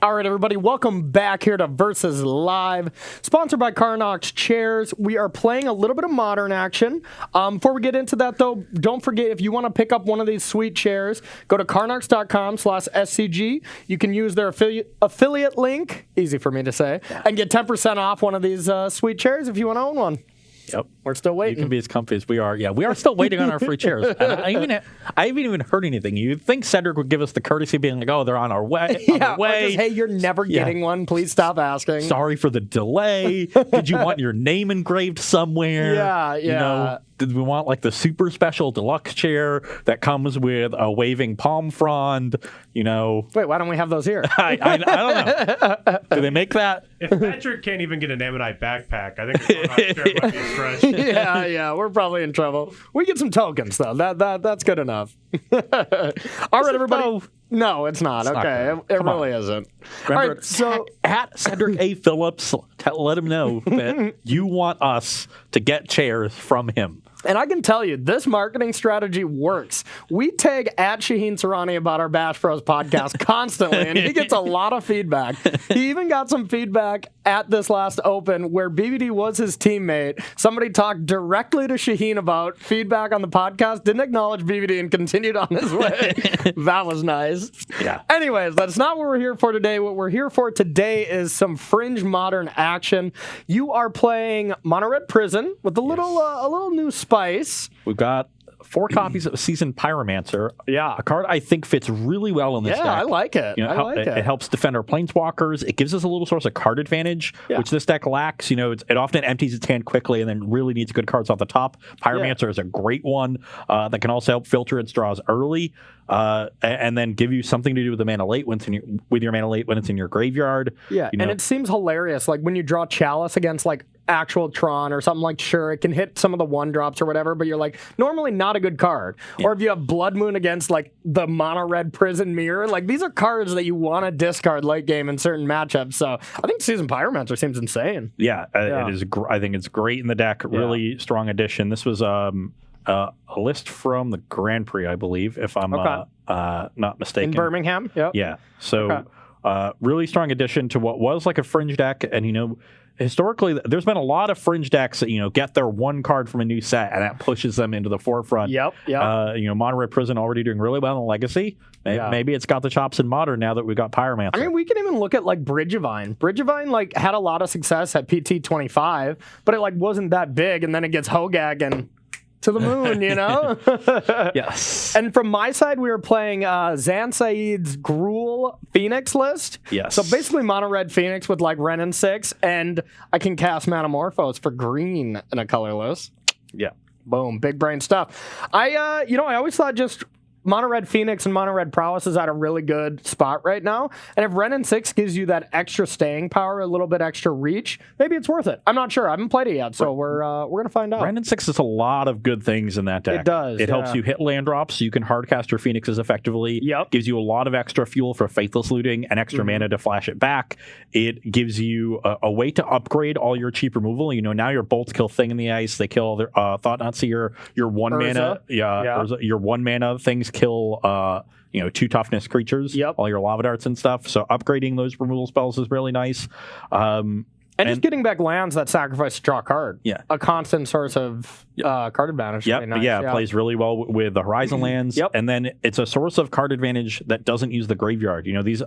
All right, everybody, welcome back here to Versus Live, sponsored by Carnox Chairs. We are playing a little bit of modern action. Before we get into that, though, don't forget, if you want to pick up one of these sweet chairs, go to carnox.com/SCG. You can use their affiliate link, easy for me to say, and get 10% off one of these sweet chairs if you want to own one. Yep. We're still waiting. You can be as comfy as we are. Yeah, we are still waiting on our free chairs. And I haven't even heard anything. You'd think Cedric would give us the courtesy of being like, oh, they're on our way. Yeah, or just, hey, you're never getting one. Please stop asking. Sorry for the delay. Did you want your name engraved somewhere? Yeah. You know, did we want like the super special deluxe chair that comes with a waving palm frond? You know. Wait, why don't we have those here? I don't know. Do they make that? If Patrick can't even get an Ammonite backpack, I think the chair might be a stretch. Yeah, we're probably in trouble. We get some tokens though. That's good enough. All right, everybody. No, it's not. Okay, it really isn't. Remember, all right, so at Cedric A. Phillips, let him know that you want us to get chairs from him. And I can tell you, this marketing strategy works. We tag at Shaheen Sarani about our Bash Bros podcast constantly, and he gets a lot of feedback. He even got some feedback at this last Open where BBD was his teammate. Somebody talked directly to Shaheen about feedback on the podcast, didn't acknowledge BBD, and continued on his way. That was nice. Yeah. Anyways, that's not what we're here for today. What we're here for today is some Fringe modern action. You are playing Mono Red Prison with a little new spice. We've got 4 copies of Seasoned Pyromancer. Yeah. A card I think fits really well in this deck. Yeah, I like it. You know, it helps defend our Planeswalkers. It gives us a little source of card advantage, which this deck lacks. You know, it often empties its hand quickly and then really needs good cards off the top. Pyromancer is a great one that can also help filter its draws early and then give you something to do with the mana late when it's in your graveyard. Yeah, you know? and it seems hilarious. Like when you draw Chalice against like actual Tron or something, like sure, it can hit some of the 1-drops or whatever, but you're like, normally not a good card. Yeah. Or if you have Blood Moon against like the Mono Red Prison Mirror, like these are cards that you want to discard late game in certain matchups. So I think Seasoned Pyromancer seems insane. Yeah, it is. I think it's great in the deck. Really strong addition. This was a list from the Grand Prix, I believe, if I'm not mistaken. In Birmingham? Yep. Yeah. So really strong addition to what was like a Fringe deck. And, you know, historically, there's been a lot of Fringe decks that, you know, get their one card from a new set and that pushes them into the forefront. Yep. You know, Mono Red Prison already doing really well in Legacy. Maybe it's got the chops in Modern now that we've got Pyromancer. I mean, we can even look at like Bridgevine. Bridgevine like had a lot of success at PT 25, but it like wasn't that big, and then it gets Hogag and to the moon, you know? Yes. And from my side, we were playing Zan Saeed's Gruul Phoenix list. Yes. So basically Mono Red Phoenix with like Ren and 6, and I can cast Manamorphose for green in a colorless. Yeah. Boom. Big brain stuff. I always thought just Mono Red Phoenix and Mono Red Prowess is at a really good spot right now. And if Ren and 6 gives you that extra staying power, a little bit extra reach, maybe it's worth it. I'm not sure. I haven't played it yet, so we're going to find out. Ren and 6 is a lot of good things in that deck. It does. It helps you hit land drops so you can hardcast your Phoenixes effectively. Yep. Gives you a lot of extra fuel for Faithless Looting and extra mana to flash it back. It gives you a way to upgrade all your cheap removal. You know, now your bolts kill Thing in the Ice. They kill their Thought-Knot Seer. Your 1 mana. Your 1 mana things kill 2 toughness creatures, all your lava darts and stuff. So upgrading those removal spells is really nice. And just getting back lands that sacrifice to draw a card. Yeah. A constant source of card advantage. Yep. Nice. It plays really well with the Horizon lands. And then it's a source of card advantage that doesn't use the graveyard. You know, these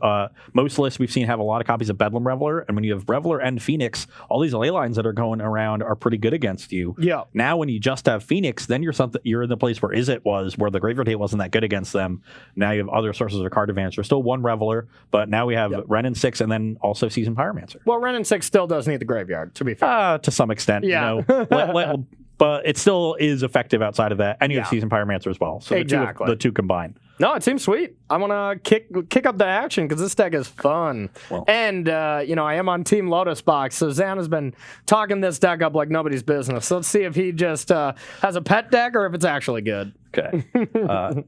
most lists we've seen have a lot of copies of Bedlam Reveler, and when you have Reveler and Phoenix, all these ley lines that are going around are pretty good against you. Yeah. Now when you just have Phoenix, then you're in the place where where the graveyard hate wasn't that good against them. Now you have other sources of card advantage. There's still 1 Reveler, but now we have Ren and 6 and then also Seasoned Pyromancer. Well, Ren and 6 still does need the graveyard, to be fair. To some extent, yeah. You know. But it still is effective outside of that. And you have Seasoned Pyromancer as well. So the two combine. No, it seems sweet. I want to kick up the action because this deck is fun. Well, and, I am on Team Lotus Box, so Zan has been talking this deck up like nobody's business. So let's see if he just has a pet deck or if it's actually good. Okay.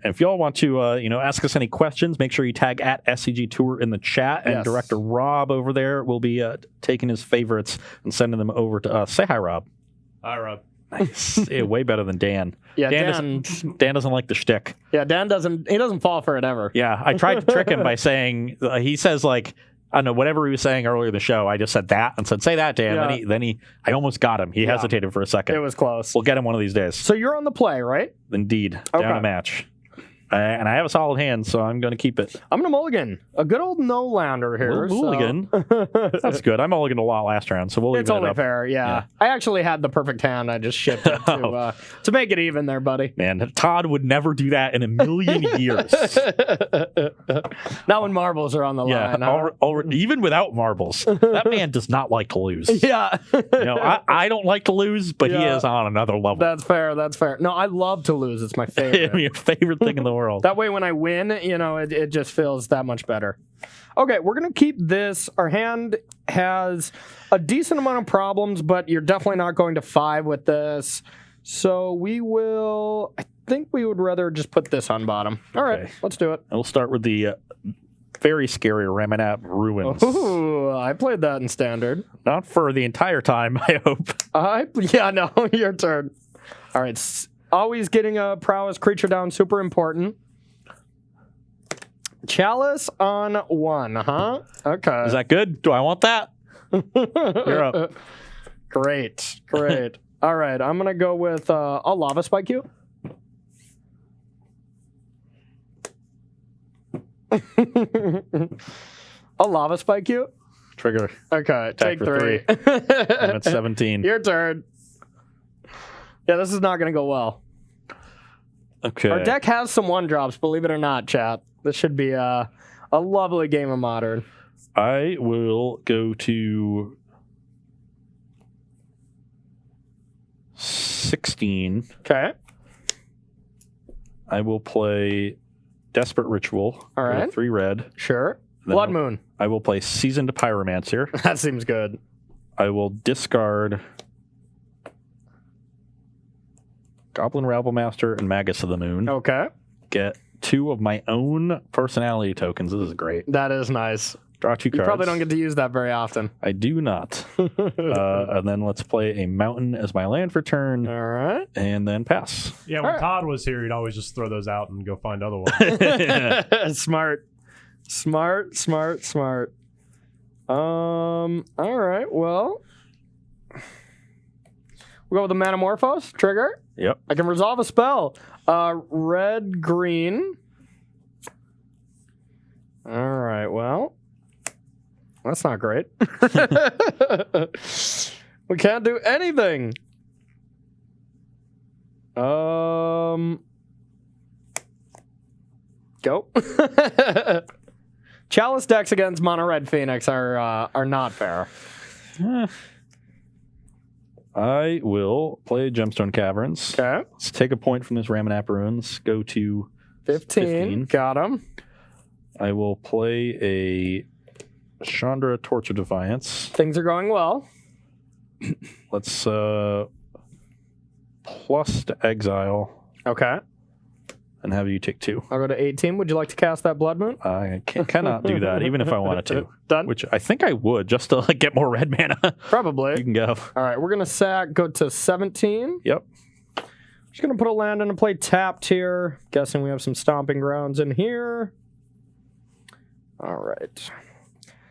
If y'all want to, ask us any questions, make sure you tag at SCG Tour in the chat, and Director Rob over there will be taking his favorites and sending them over to us. Say hi, Rob. Hi, Rob. Nice. Yeah, way better than Dan. Yeah, Dan doesn't like the shtick. Yeah, Dan doesn't fall for it ever. Yeah, I tried to trick him by saying he says like I don't know, whatever he was saying earlier in the show, I just said that and said, say that, Dan. Yeah. I almost got him. He hesitated for a second. It was close. We'll get him one of these days. So you're on the play, right? Indeed. Okay. Down a match. And I have a solid hand, so I'm going to keep it. I'm going to mulligan. A good old no-lander here. Mulligan. That's good. I mulliganed a lot last round, so we'll leave It's it only up. fair, yeah. I actually had the perfect hand. I just shipped it to make it even there, buddy. Man, Todd would never do that in a million years. Not when marbles are on the line. Huh? Even without marbles. That man does not like to lose. Yeah. I don't like to lose, but he is on another level. That's fair. No, I love to lose. It's my favorite. Your favorite thing in the world. That way when I win, it just feels that much better. Okay, we're going to keep this. Our hand has a decent amount of problems, but you're definitely not going to 5 with this. So I think we would rather just put this on bottom. All right, let's do it. We'll start with the very scary Ramanap Ruins. Ooh, I played that in Standard. Not for the entire time, I hope. No, your turn. All right, always getting a prowess creature down, super important. Chalice on 1, huh? Okay. Is that good? Do I want that? You're up. Great. All right, I'm going to go with a Lava Spike you. A Lava Spike you? Trigger. Okay, Attack take for 3. I'm at 17. Your turn. Yeah, this is not going to go well. Okay. Our deck has some 1-drops, believe it or not, chat. This should be a lovely game of Modern. I will go to 16. Okay. I will play Desperate Ritual. All right. 3 red. Sure. Then Blood Moon. I will play Seasoned Pyromancer. That seems good. I will discard Goblin Rabblemaster and Magus of the Moon. Okay. Get 2 of my own personality tokens. This is great. That is nice. Draw 2 cards. You probably don't get to use that very often. I do not. And then let's play a Mountain as my land for turn. All right. And then pass. Yeah, when Todd was here, he'd always just throw those out and go find other ones. Smart. All right. Well, we'll go with the Manamorphose trigger. Yep. I can resolve a spell. Red, green. All right. Well, that's not great. We can't do anything. Go. Chalice decks against Mono Red Phoenix are not fair. I will play Gemstone Caverns. Okay. Let's take a point from this Ramanap Ruins. Go to 15. Got him. I will play a Chandra Torch of Defiance. Things are going well. Let's plus to exile Okay. and have you take 2. I'll go to 18. Would you like to cast that Blood Moon? I cannot do that, even if I wanted to. Done. Which I think I would, just to get more red mana. Probably. You can go. All right, we're going to go to 17. Yep. Just going to put a land into play tapped here. Guessing we have some Stomping Grounds in here. All right.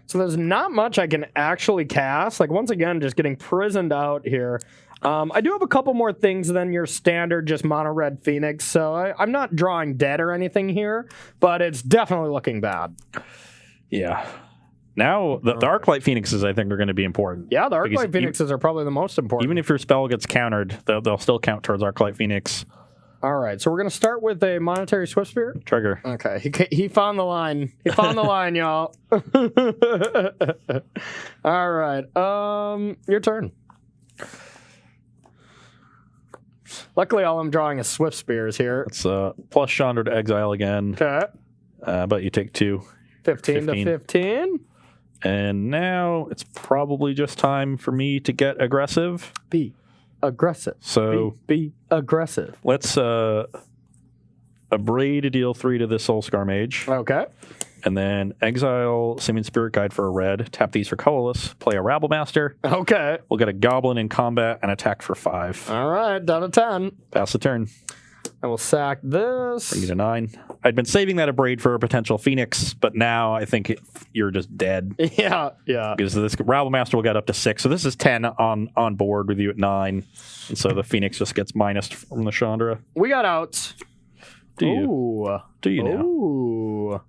So there's not much I can actually cast. Once again, just getting prisoned out here. I do have a couple more things than your standard just mono red Phoenix, so I'm not drawing dead or anything here, but it's definitely looking bad. Yeah. Now, the Arclight Phoenixes, I think, are going to be important. Yeah, the Arclight Phoenixes are probably the most important. Even if your spell gets countered, they'll still count towards Arclight Phoenix. All right, so we're going to start with a Monetary Swift Spear. Trigger. Okay, he found the line. He found the line, y'all. All right, your turn. Luckily, all I'm drawing is Swift Spears here. It's plus Chandra to exile again. Okay. But you take 2. 15 to 15. And now it's probably just time for me to get aggressive. Be aggressive. So be aggressive. let's Abrade to deal 3 to this Soulscar Mage. Okay. And then exile Simian Spirit Guide for a red. Tap these for colorless. Play a Rabblemaster. Okay. We'll get a Goblin in combat and attack for 5. All right, down to 10. Pass the turn. And we'll sack this. Bring you to 9. I'd been saving that Abrade for a potential Phoenix, but now I think you're just dead. Yeah. Because this Rabble Master will get up to 6. So this is 10 on board with you at 9. And so the Phoenix just gets minused from the Chandra. We got outs. Do you? Ooh. Do you now? Ooh.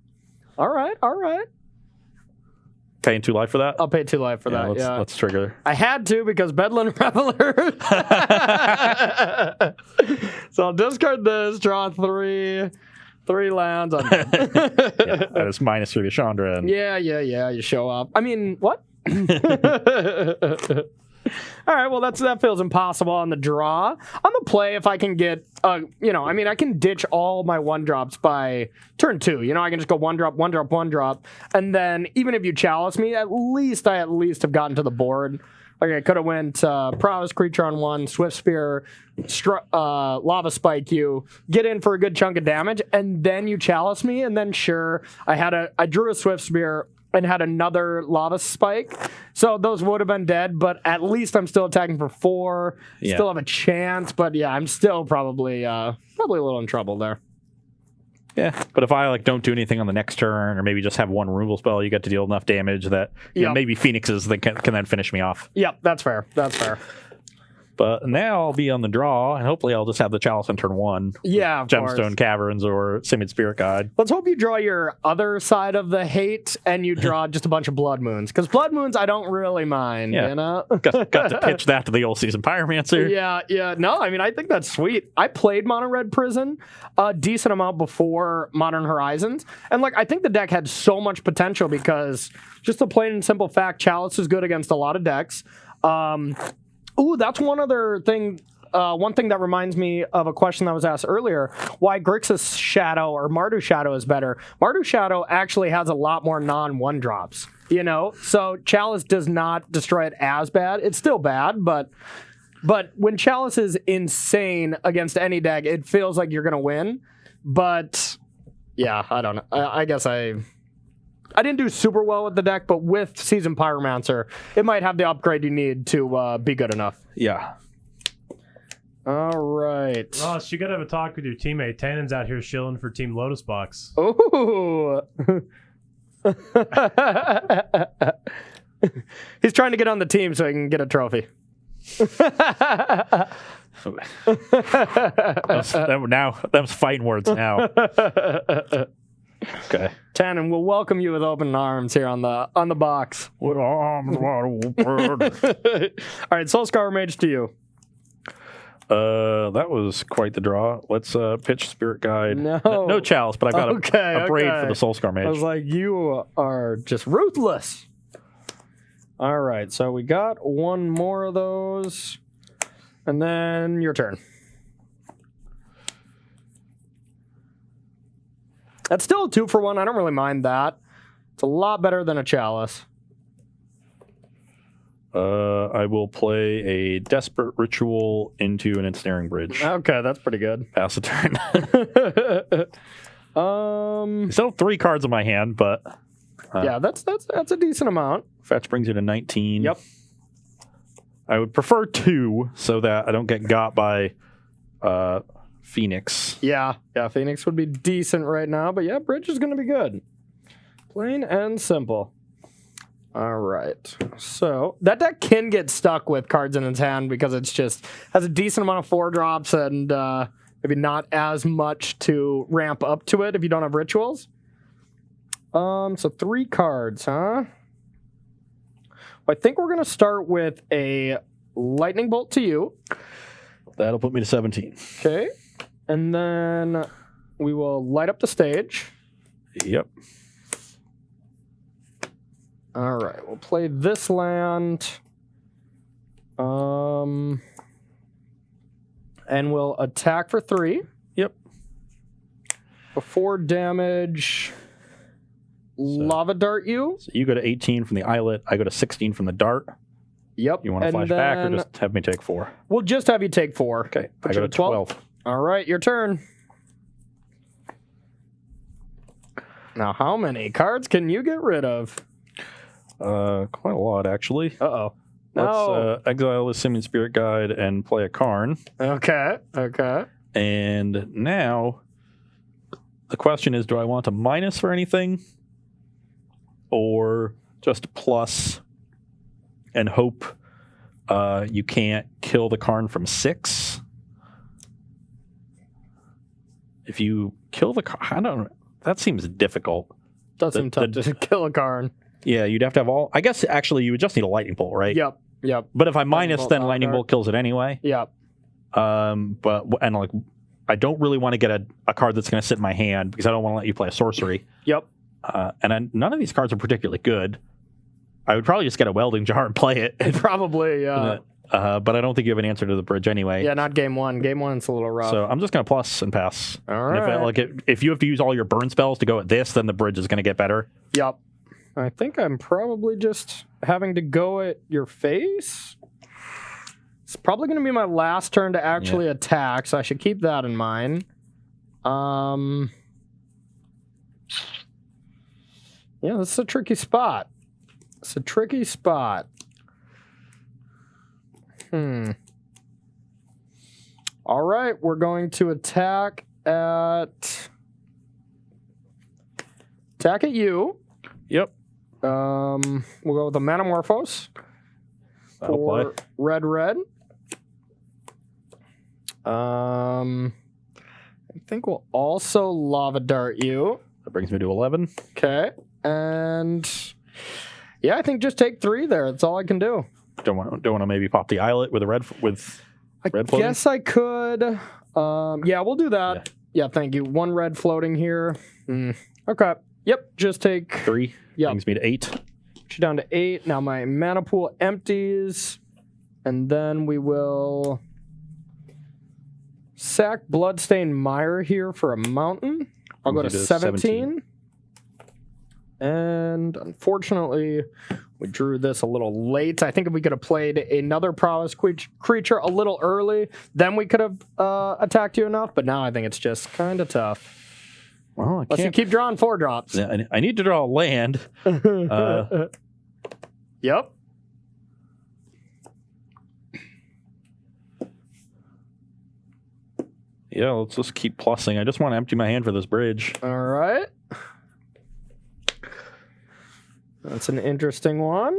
All right. Paying 2 life for that? I'll pay 2 life for that. Let's trigger. I had to because Bedlam Reveler. So I'll discard this, draw 3 lands. I'm done. That is minus for the Chandra. And Yeah. You show up. I mean, what? All right, well, that feels impossible on the draw. On the play, if I can get, I can ditch all my 1-drops by turn 2. I can just go 1-drop. And then even if you chalice me, I at least have gotten to the board. Like I could have went Prowess Creature on 1, Swift Spear, Lava Spike you, get in for a good chunk of damage, and then you chalice me, and then sure, I drew a Swift Spear and had another Lava Spike. So those would have been dead, but at least I'm still attacking for 4. Yeah. Still have a chance, but yeah, I'm still probably a little in trouble there. Yeah, but if I don't do anything on the next turn, or maybe just have 1 removal spell, you get to deal enough damage that maybe Phoenixes that can then finish me off. Yep, that's fair. But now I'll be on the draw, and hopefully I'll just have the Chalice on turn 1. Yeah, of Gemstone course. Caverns or Simian Spirit Guide. Let's hope you draw your other side of the hate and you draw just a bunch of Blood Moons. Because Blood Moons, I don't really mind, Yeah. Got to pitch that to the old season Pyromancer. Yeah. No, I mean, I think that's sweet. I played Mono Red Prison a decent amount before Modern Horizons. And, I think the deck had so much potential because just the plain and simple fact, Chalice is good against a lot of decks. That's one other thing. One thing that reminds me of a question that was asked earlier, why Grixis Shadow or Mardu Shadow is better. Mardu Shadow actually has a lot more non-1-drops, So Chalice does not destroy it as bad. It's still bad, but when Chalice is insane against any deck, it feels like you're going to win. But, yeah, I don't know. I guess I didn't do super well with the deck, but with Seasoned Pyromancer, it might have the upgrade you need to be good enough. Yeah. All right. Ross, you gotta have a talk with your teammate. Tannen's out here shilling for Team Lotus Box. Ooh. He's trying to get on the team so he can get a trophy. Them's fighting words now. Okay. Tannen, we'll welcome you with open arms here on the box. With arms wide open. All right, Soulscar Mage to you. That was quite the draw. Let's pitch Spirit Guide. No Chalice, but I've got a braid for the Soulscar Mage. I was like, you are just ruthless. All right, so we got 1 more of those, and then your turn. That's still a 2-for-1. I don't really mind that. It's a lot better than a Chalice. I will play a Desperate Ritual into an Ensnaring Bridge. Okay, that's pretty good. Pass the turn. Still Still 3 cards in my hand, but yeah, that's a decent amount. fetch brings you to 19. Yep. I would prefer 2 so that I don't get got by Phoenix. Yeah, Phoenix would be decent right now, but yeah, Bridge is going to be good. Plain and simple. All right. So that deck can get stuck with cards in its hand because it's just has a decent amount of 4-drops and maybe not as much to ramp up to it if you don't have rituals. So 3 cards, huh? I think we're going to start with a Lightning Bolt to you. That'll put me to 17. Okay. And then we will light up the stage. Yep. All right, we'll play this land. And we'll attack for 3. Yep. For 4 damage. Lava Dart you. So you go to 18 from the Islet. I go to 16 from the Dart. Yep. You want to flash back or just have me take 4? We'll just have you take 4. Okay. Put I you go to 12. All right, your turn. Now, how many cards can you get rid of? Quite a lot, actually. Uh-oh. Let's exile the Simian Spirit Guide and play a Karn. Okay. And now the question is, do I want a minus for anything or just plus and hope you can't kill the Karn from 6? If you kill the Karn, I don't know. That seems difficult. Does seem tough to kill a Karn. Yeah, you'd have to have all. I guess actually you would just need a lightning bolt, right? Yep. But if I minus, then lightning bolt kills it anyway. Yep. But like, I don't really want to get a card that's going to sit in my hand because I don't want to let you play a sorcery. Yep. None of these cards are particularly good. I would probably just get a welding jar and play it. Probably, yeah. But I don't think you have an answer to the bridge anyway. Yeah, not game one. Game one's a little rough. So I'm just going to plus and pass. All right. And if you have to use all your burn spells to go at this, then the bridge is going to get better. Yep. I think I'm probably just having to go at your face. It's probably going to be my last turn to actually attack, so I should keep that in mind. Yeah, this is a tricky spot. It's a tricky spot. All right, we're going to attack at you. Yep. We'll go with the Manamorphose for red. I think we'll also Lava Dart you. That brings me to 11. Okay, and yeah, I think just take 3 there. That's all I can do. Don't want to maybe pop the eyelet with red floating? Guess I could. Yeah, we'll do that. Yeah, thank you. 1 red floating here. Okay. Yep, just take 3. Yep. Brings me to 8. Put you down to 8. Now my mana pool empties, and then we will sack Bloodstained Mire here for a mountain. I'll go to 17. And unfortunately, we drew this a little late. I think if we could have played another prowess creature a little early, then we could have attacked you enough. But now I think it's just kind of tough. Well, Unless you keep drawing 4 drops. Yeah, I need to draw a land. Yep. Yeah, let's just keep plussing. I just want to empty my hand for this bridge. All right. That's an interesting one.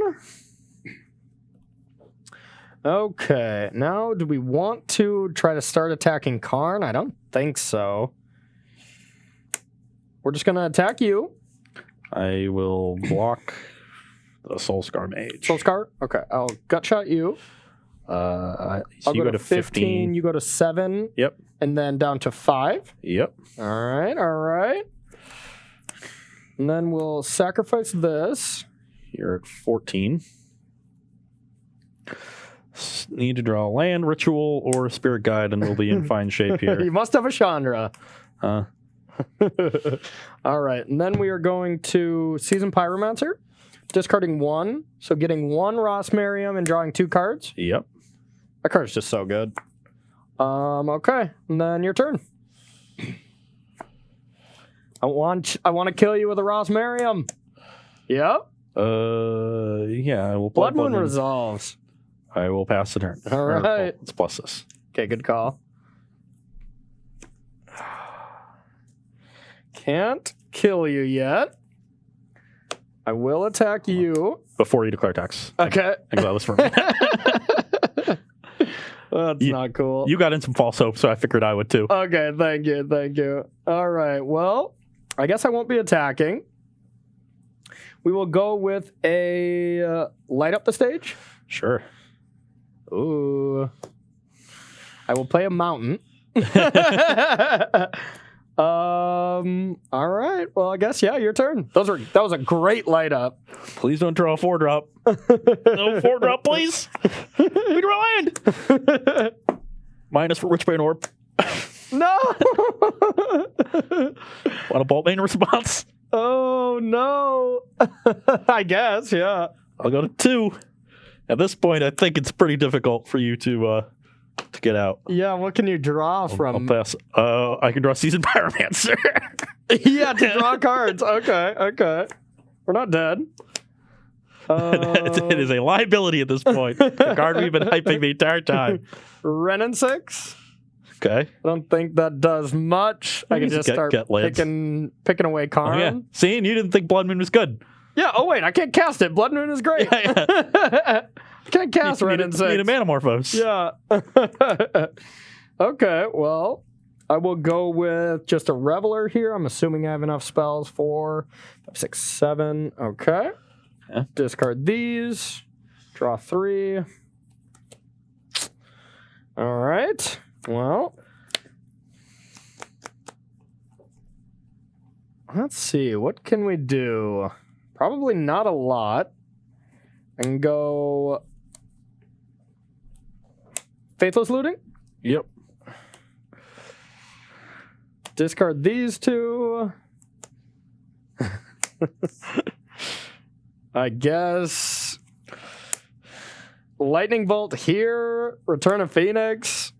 Okay, now do we want to try to start attacking Karn? I don't think so. We're just going to attack you. I will block the Soulscar Mage. Soulscar? Okay, I'll Gutshot you. So I'll you go to 15, you go to 7. Yep. And then down to 5. Yep. All right. And then we'll sacrifice this. You're at 14. Need to draw a land, ritual, or spirit guide, and we'll be in fine shape here. You must have a Chandra. All right. And then we are going to Seasoned Pyromancer, discarding 1. So getting 1 Rosmarium and drawing 2 cards. Yep. That card's just so good. Okay. And then your turn. I want to kill you with a Rosmarium. Yep. Yeah, I will Blood Moon resolves. I will pass the turn. All right. Let's plus this. Okay, good call. Can't kill you yet. I will attack you. Before you declare attacks. Okay. Exile this for me. That's not cool. You got in some false hope, so I figured I would too. Okay, thank you. All right, well, I guess I won't be attacking. We will go with a light up the stage. Sure. Ooh. I will play a mountain. All right. Well, I guess, yeah, your turn. That was a great light up. Please don't draw a 4-drop. No 4-drop, please. We draw land. Minus for Witchbane Orb. No. Want a Bolt Main response? Oh, no. I guess, yeah. I'll go to 2. At this point, I think it's pretty difficult for you to get out. Yeah, what can you draw from? I'll pass. I can draw Seasoned Pyromancer. Yeah, to draw cards. Okay. We're not dead. It is a liability at this point. The card we've been hyping the entire time. Renin 6. Okay. I don't think that does much. I can Just just start get lids. picking away Karn. Oh, yeah. See, and you didn't think Blood Moon was good. Yeah, oh wait, I can't cast it. Blood Moon is great. I can't cast Red and 6. Need a Manamorphose. Yeah. Okay, well, I will go with just a Reveler here. I'm assuming I have enough spells. 4, 5, 6, 7. Okay. Yeah. Discard these. Draw 3. All right. Well, let's see. What can we do? Probably not a lot. I can go Faithless Looting. Yep. Discard these 2. I guess Lightning Bolt here. Return of Phoenix.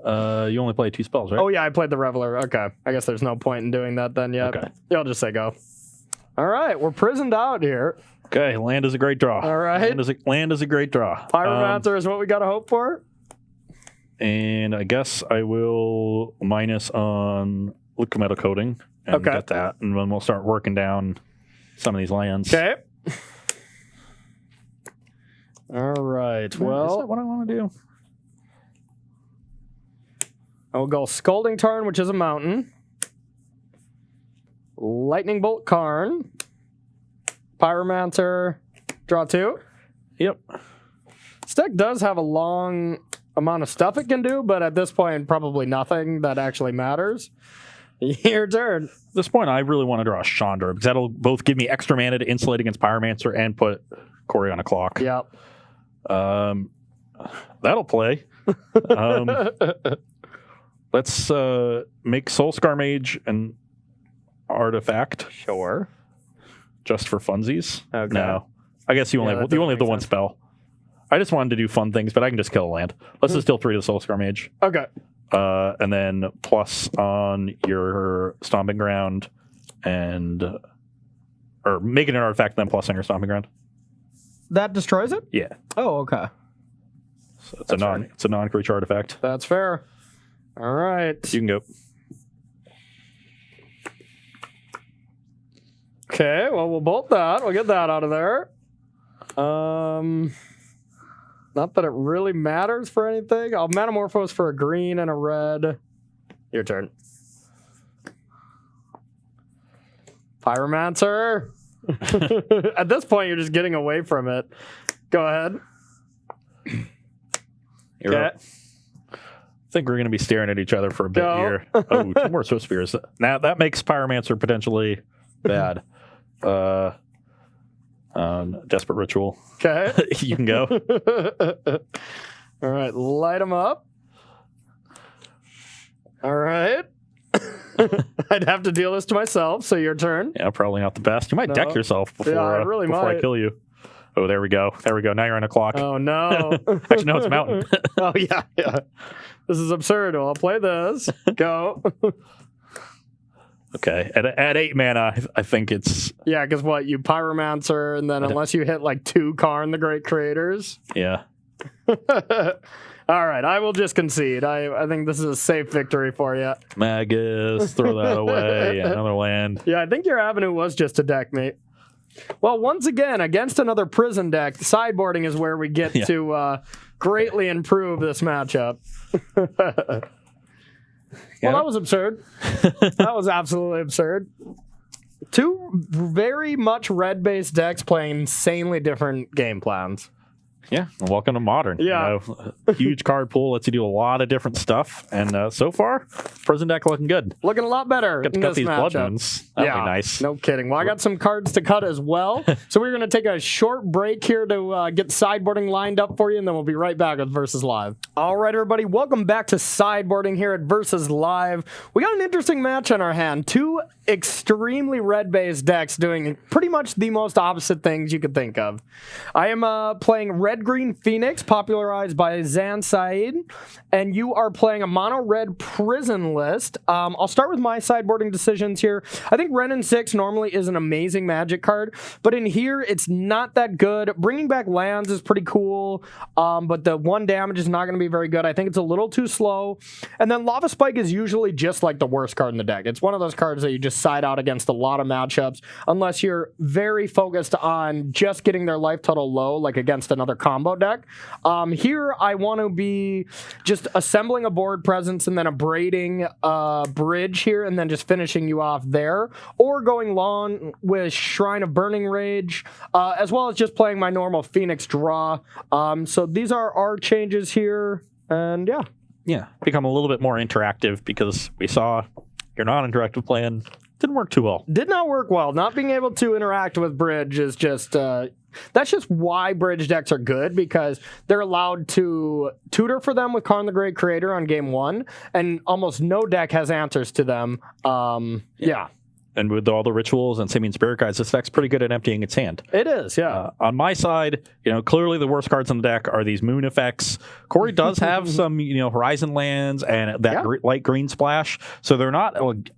You only play 2 spells, right? Oh yeah, I played the Reveler. Okay. I guess there's no point in doing that then yet. Okay. Yeah, I'll just say go. All right, we're prisoned out here. Okay, land is a great draw. All right. Land is a great draw. Pyromancer is what we got to hope for. And I guess I will minus on Liquid Metal Coating and Okay. get that, and then we'll start working down some of these lands. Okay. All right. Is Well, that what I want to do? I will go Scalding Tarn, which is a mountain. Lightning Bolt Karn. Pyromancer. Draw 2. Yep. This deck does have a long amount of stuff it can do, but at this point, probably nothing that actually matters. Your turn. At this point, I really want to draw a Chandra, because that'll both give me extra mana to insulate against Pyromancer and put Corey on a clock. Yep. That'll play. Let's make Soulscar Mage an artifact. Sure. Just for funsies. Okay. No. I guess you only Yeah, that have doesn't the make one sense. spell. I just wanted to do fun things, but I can just kill a land. Let's just deal 3 to the Soulscar Mage. Okay. And then plus on your Stomping Ground and... Or make it an artifact, then plus on your Stomping Ground. That destroys it? Yeah. Oh, okay. So it's a non-creature artifact. That's fair. All right. You can go. Okay, well, we'll bolt that. We'll get that out of there. Not that it really matters for anything. I'll Metamorphose for a green and a red. Your turn. Pyromancer. At this point, you're just getting away from it. Go ahead. You're Okay. up. I think we're going to be staring at each other for a bit Go. here. Oh, 2 more Swift Spears. Now that makes Pyromancer potentially bad. Desperate Ritual. Okay. You can go. All right, light them up. All right. I'd have to deal this to myself, so your turn. Yeah, probably not the best. You might No. deck yourself before, Yeah, I really before I might. kill you. Oh, there we go. There we go. Now you're on a clock. Oh, no. Actually, no, it's Mountain. Oh, yeah. This is absurd. Well, I'll play this. Go. Okay. At 8 mana, I think it's... Yeah, because what? You Pyromancer, and then unless you hit like 2 Karn the Great Creators. Yeah. All right, I will just concede. I think this is a safe victory for you. Magus, throw that away. Another land. Yeah, I think your avenue was just to deck me. Well, once again, against another prison deck, sideboarding is where we get Yeah. to greatly improve this matchup. Yeah. Well, that was absurd. That was absolutely absurd. 2 very much red-based decks playing insanely different game plans. Yeah, welcome to Modern. Yeah. You know, huge card pool lets you do a lot of different stuff, and so far, prison deck looking good. Looking a lot better Get to in cut this these blood matchup. moons. That'd be nice. No kidding. Well, I got some cards to cut as well. So we're going to take a short break here to get sideboarding lined up for you, and then we'll be right back with Versus Live. All right, everybody. Welcome back to sideboarding here at Versus Live. We got an interesting match on our hand. 2 extremely red-based decks doing pretty much the most opposite things you could think of. I am playing red Red-Green Phoenix, popularized by Zan Said, and you are playing a mono-red prison list. I'll start with my sideboarding decisions here. I think Renin 6 normally is an amazing Magic card, but in here, it's not that good. Bringing back lands is pretty cool, but the 1 damage is not going to be very good. I think it's a little too slow. And then Lava Spike is usually just like the worst card in the deck. It's one of those cards that you just side out against a lot of matchups, unless you're very focused on just getting their life total low, like against another combo deck. Here, I want to be just assembling a board presence and then abrading bridge here and then just finishing you off there, or going long with Shrine of Burning Rage, as well as just playing my normal Phoenix draw. So these are our changes here, and yeah. Yeah, become a little bit more interactive because we saw your non-interactive plan didn't work too well. Did not work well. Not being able to interact with bridge is just... that's just why bridge decks are good, because they're allowed to tutor for them with Karn the Great Creator on game 1, and almost no deck has answers to them. Yeah. And with all the rituals and Simian Spirit Guides, this deck's pretty good at emptying its hand. It is, yeah. On my side, clearly the worst cards on the deck are these moon effects. Corey does have some, Horizon lands and that light green splash. So they're not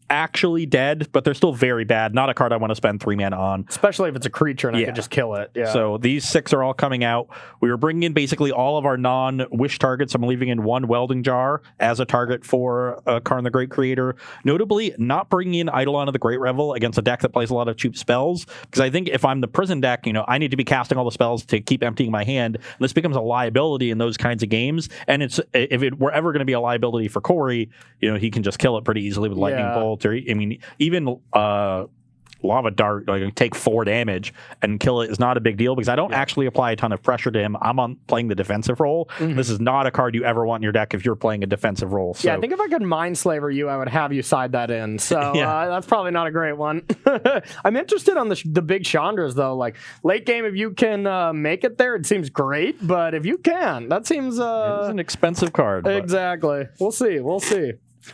actually dead, but they're still very bad. Not a card I want to spend 3 mana on. Especially if it's a creature and I could just kill it. Yeah. So these 6 are all coming out. We were bringing in basically all of our non-wish targets. I'm leaving in 1 welding jar as a target for Karn the Great Creator. Notably, not bringing in Eidolon of the Great Revel against a deck that plays a lot of cheap spells, because I think if I'm the prison deck, I need to be casting all the spells to keep emptying my hand, and this becomes a liability in those kinds of games. And if it were ever going to be a liability for Corey, he can just kill it pretty easily with Lightning Bolt, or even Lava Dart, take 4 damage and kill it is not a big deal, because I don't actually apply a ton of pressure to him. I'm on playing the defensive role. Mm-hmm. This is not a card you ever want in your deck if you're playing a defensive role. So. Yeah, I think if I could Mindslaver you, I would have you side that in. So that's probably not a great one. I'm interested on the big Chandras, though. Like, late game, if you can make it there, it seems great. But if you can, that seems... it's an expensive card. Exactly. We'll see.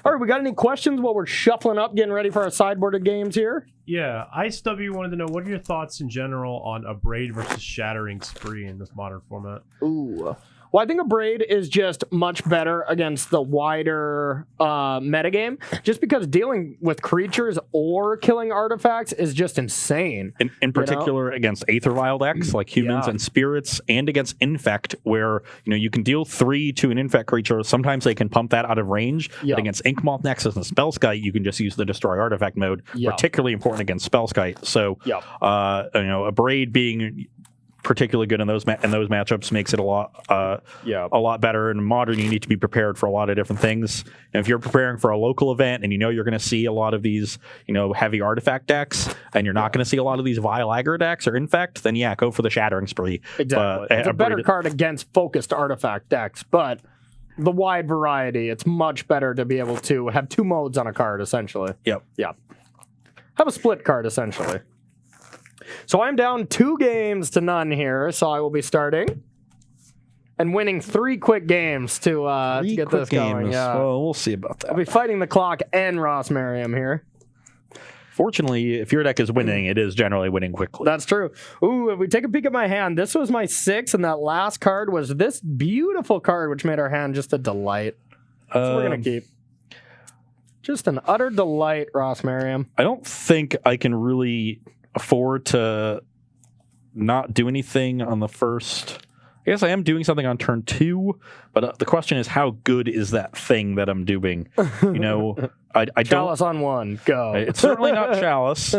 All right, we got any questions while we're shuffling up, getting ready for our sideboarded games here? Yeah, IceW wanted to know, what are your thoughts in general on Abrade versus Shattering Spree in this modern format? Ooh. Well, I think Abrade is just much better against the wider metagame, just because dealing with creatures or killing artifacts is just insane. In particular, against Aether Vial decks like humans and spirits, and against Infect, where you can deal 3 to an Infect creature. Sometimes they can pump that out of range. But against Inkmoth Nexus and Spellskite, you can just use the Destroy Artifact mode. Particularly important against Spellskite. So, Abrade being particularly good in those matchups makes it a lot better. In Modern, you need to be prepared for a lot of different things. And if you're preparing for a local event and you're going to see a lot of these heavy artifact decks, and you're not going to see a lot of these Vile Aggro decks or Infect, then go for the Shattering Spree. Exactly. It's a better card against focused artifact decks, but the wide variety, it's much better to be able to have 2 modes on a card, essentially. Yep. Have a split card, essentially. So I'm down 2 games to none here, so I will be starting and winning 3 quick games to get this going. Yeah. Well, we'll see about that. I'll be fighting the clock and Ross Merriam here. Fortunately, if your deck is winning, it is generally winning quickly. That's true. Ooh, if we take a peek at my hand, this was my 6, and that last card was this beautiful card, which made our hand just a delight. So we're going to keep. Just an utter delight, Ross Merriam. I don't think I can really afford to not do anything on the first. I guess I am doing something on turn 2, but the question is, how good is that thing that I'm doing? I Chalice on 1, go. It's certainly not Chalice,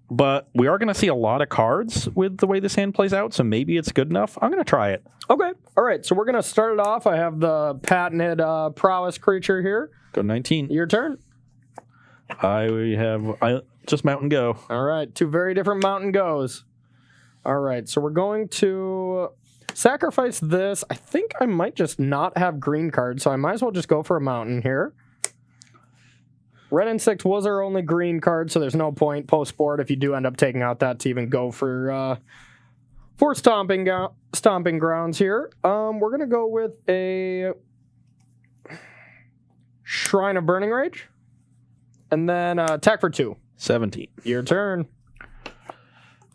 but we are going to see a lot of cards with the way this hand plays out, so maybe it's good enough. I'm going to try it. Okay, all right, so we're going to start it off. I have the patented prowess creature here. Go 19. Your turn. I just Mountain Go. All right, 2 very different Mountain Goes. All right, so we're going to sacrifice this. I think I might just not have green cards, so I might as well just go for a Mountain here. Renin 6 was our only green card, so there's no point post-board if you do end up taking out that to even go for stomping grounds here. We're going to go with a Shrine of Burning Rage, and then attack for 2. 17. Your turn.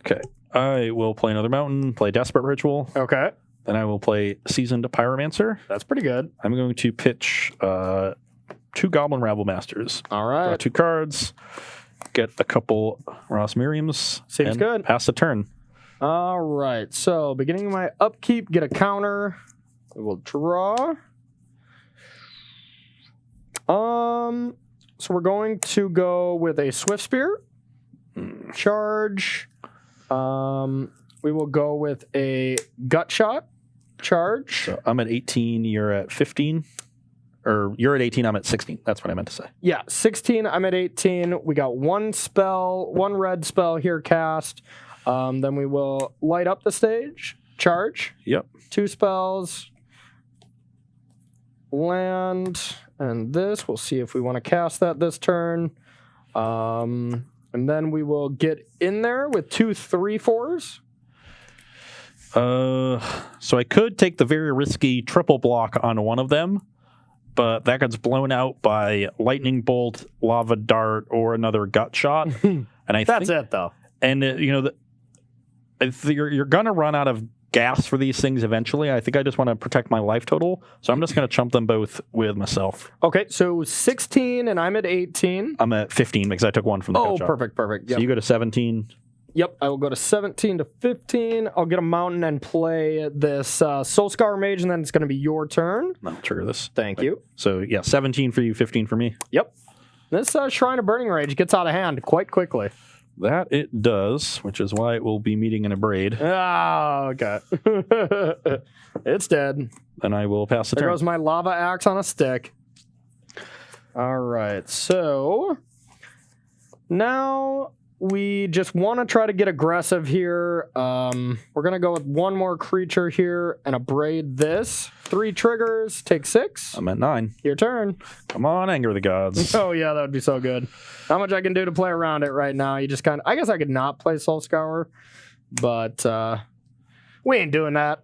Okay. I will play another mountain, play Desperate Ritual. Okay. Then I will play Seasoned Pyromancer. That's pretty good. I'm going to pitch 2 Goblin Rabble Masters. All Draw right. 2 cards, get a couple Ross Miriams. Seems and good. Pass the turn. All right. So beginning of my upkeep, get a counter. We will draw. So we're going to go with a Swift Spear. Charge. We will go with a Gut Shot. Charge. So I'm at 18, you're at 15. Or you're at 18, I'm at 16. That's what I meant to say. Yeah, 16, I'm at 18. We got one red spell here cast. Then we will light up the stage. Charge. Yep. 2 spells. Land. And this, we'll see if we want to cast that this turn. And then we will get in there with 2 3/4s. So I could take the very risky triple block on one of them, but that gets blown out by Lightning Bolt, Lava Dart, or another Gut Shot. And That's it, though. And you're gonna run out of gas for these things eventually. I think I just want to protect my life total, so I'm just gonna chump them both with myself. Okay, so 16, and I'm at 18. I'm at 15 because I took one from the Gut Shot. Perfect. So Yep. you go to 17. Yep, I will go to 17 to 15. I'll get a mountain and play this Soulscar Mage, and then it's going to be your turn. I'll trigger this. Thank you. So yeah, 17 for you, 15 for me. Yep. This Shrine of Burning Rage gets out of hand quite quickly. That it does, which is why it will be meeting in a braid. Oh, okay. It's dead. And I will pass the There turn. goes my Lava Axe on a stick. All right, so now we just want to try to get aggressive here. We're going to go with one more creature here and abrade this. 3 triggers, take 6. I'm at 9. Your turn. Come on, anger the gods. Oh, yeah, that would be so good. Not much I can do to play around it right now. You just kind of... I guess I could not play Soul Scour, but we ain't doing that.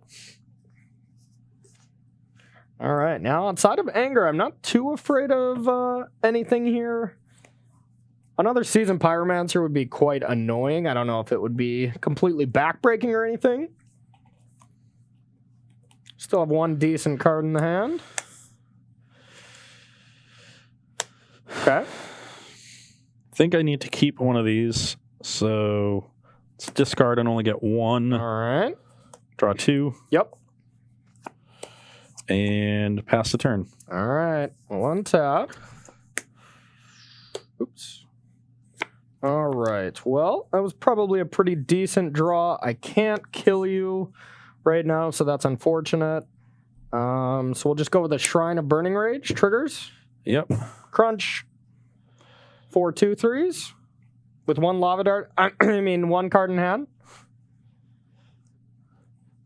All right, now outside of anger, I'm not too afraid of anything here. Another Seasoned Pyromancer would be quite annoying. I don't know if it would be completely backbreaking or anything. Still have one decent card in the hand. Okay. I think I need to keep one of these. So let's discard and only get 1. All right. Draw 2. Yep. And pass the turn. All right. 1 tap. Oops. All right. Well, that was probably a pretty decent draw. I can't kill you right now, so that's unfortunate. So we'll just go with the Shrine of Burning Rage. Triggers. Yep. Crunch. 4 2/3s with 1 Lava Dart. I mean, 1 card in hand.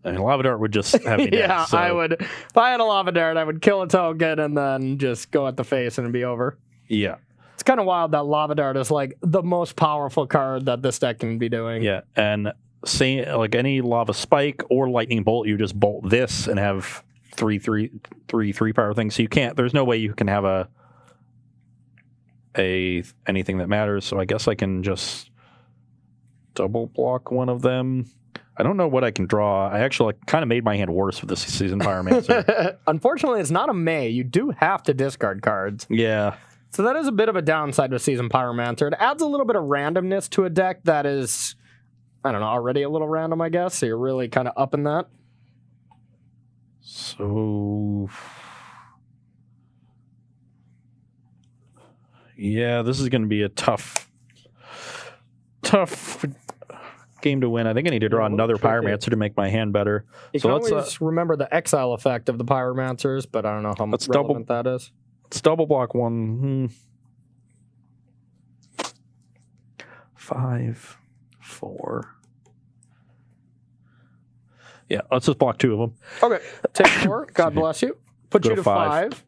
I mean, Lava Dart would just have me dead. Yeah, so. I would. If I had a Lava Dart, I would kill a token and then just go at the face and it'd be over. Yeah. It's kind of wild that Lava Dart is like the most powerful card that this deck can be doing. Yeah. And say like any Lava Spike or Lightning Bolt, you just bolt this and have 3 power things. So you can't. There's no way you can have anything that matters. So I guess I can just double block one of them. I don't know what I can draw. I actually kind of made my hand worse with this Seasoned Pyromancer. Unfortunately, it's not a May. You do have to discard cards. Yeah. So that is a bit of a downside with Seasoned Pyromancer. It adds a little bit of randomness to a deck that is, I don't know, already a little random, I guess. So you're really kind of upping that. So... yeah, this is going to be a tough game to win. I think I need to draw another Pyromancer to make my hand better. You So can always remember the exile effect of the Pyromancers, but I don't know how much relevant that is. Let's double block 1. 5, 4. Yeah, let's just block 2 of them. Okay, take 4. God bless you. Put Go you to to 5.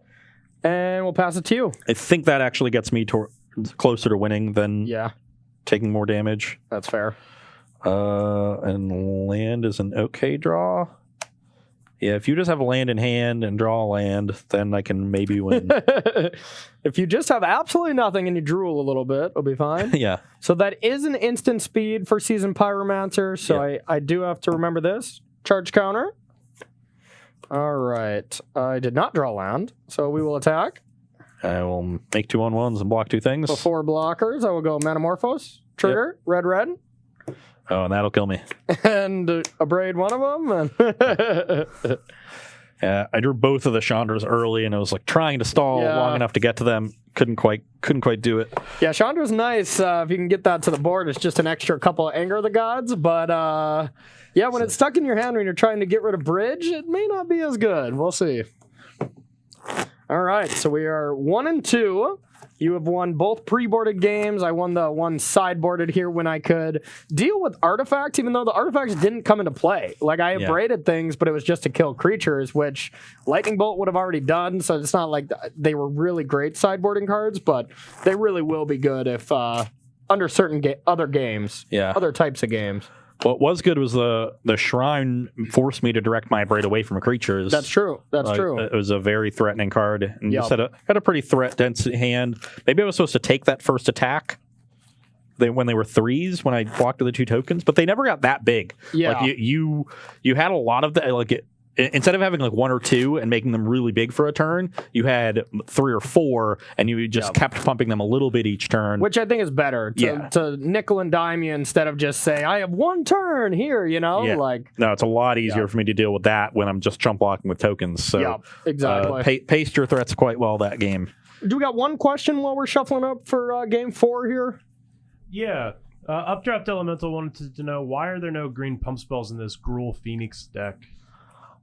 And we'll pass it to you. I think that actually gets me closer to winning than taking more damage. That's fair. And land is an okay draw. Yeah, if you just have a land in hand and draw a land, then I can maybe win. If you just have absolutely nothing and you drool a little bit, it'll be fine. Yeah. So that is an instant speed for Seasoned Pyromancer, so I do have to remember this. Charge counter. All right. I did not draw land, so we will attack. I will make 2 1/1s and block 2 things. Before blockers, I will go Metamorphose. Trigger, red, red. Oh, and that'll kill me. And abrade one of them. And Yeah, I drew both of the Chandras early, and I was like trying to stall long enough to get to them. Couldn't quite do it. Yeah, Chandra's nice. If you can get that to the board, it's just an extra couple of Anger of the Gods. But yeah, when it's stuck in your hand when you're trying to get rid of bridge, it may not be as good. We'll see. All right, so we are 1 and 2. You have won both pre-boarded games. I won the one sideboarded here when I could deal with artifacts, even though the artifacts didn't come into play. Like, I abraded things, but it was just to kill creatures, which Lightning Bolt would have already done, so it's not like they were really great sideboarding cards, but they really will be good if under certain other games, other types of games. What was good was the Shrine forced me to direct my Abrade away from creatures. That's true. That's true. It was a very threatening card. And you said had a pretty threat-dense hand. Maybe I was supposed to take that first attack when they were 3s, when I blocked the 2 tokens, but they never got that big. Yeah. Like you had a lot of the, instead of having like 1 or 2 and making them really big for a turn, you had 3 or 4, and you just kept pumping them a little bit each turn. Which I think is better to nickel and dime you instead of just say, I have 1 turn here, you know? Yeah. No, it's a lot easier for me to deal with that when I'm just chump blocking with tokens. So exactly. Paced your threats quite well that game. Do we got one question while we're shuffling up for game 4 here? Yeah. Updraft Elemental wanted to know, why are there no green pump spells in this Gruul Phoenix deck?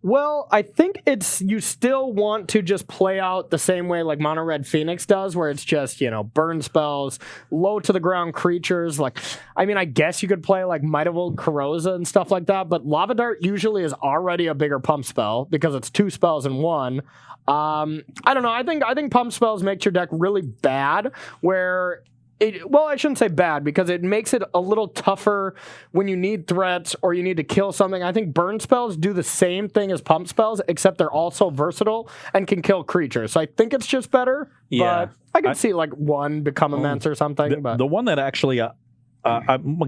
Well, I think it's you still want to just play out the same way like Mono Red Phoenix does, where it's just, burn spells, low to the ground creatures. Like, I mean, I guess you could play like Might of Old Corrosa and stuff like that, but Lava Dart usually is already a bigger pump spell because it's 2 spells in 1. I don't know. I think pump spells makes your deck really bad, where I shouldn't say bad, because it makes it a little tougher when you need threats or you need to kill something. I think burn spells do the same thing as pump spells, except they're also versatile and can kill creatures. So I think it's just better. Yeah. But I could see like 1 become immense or something. The one that actually...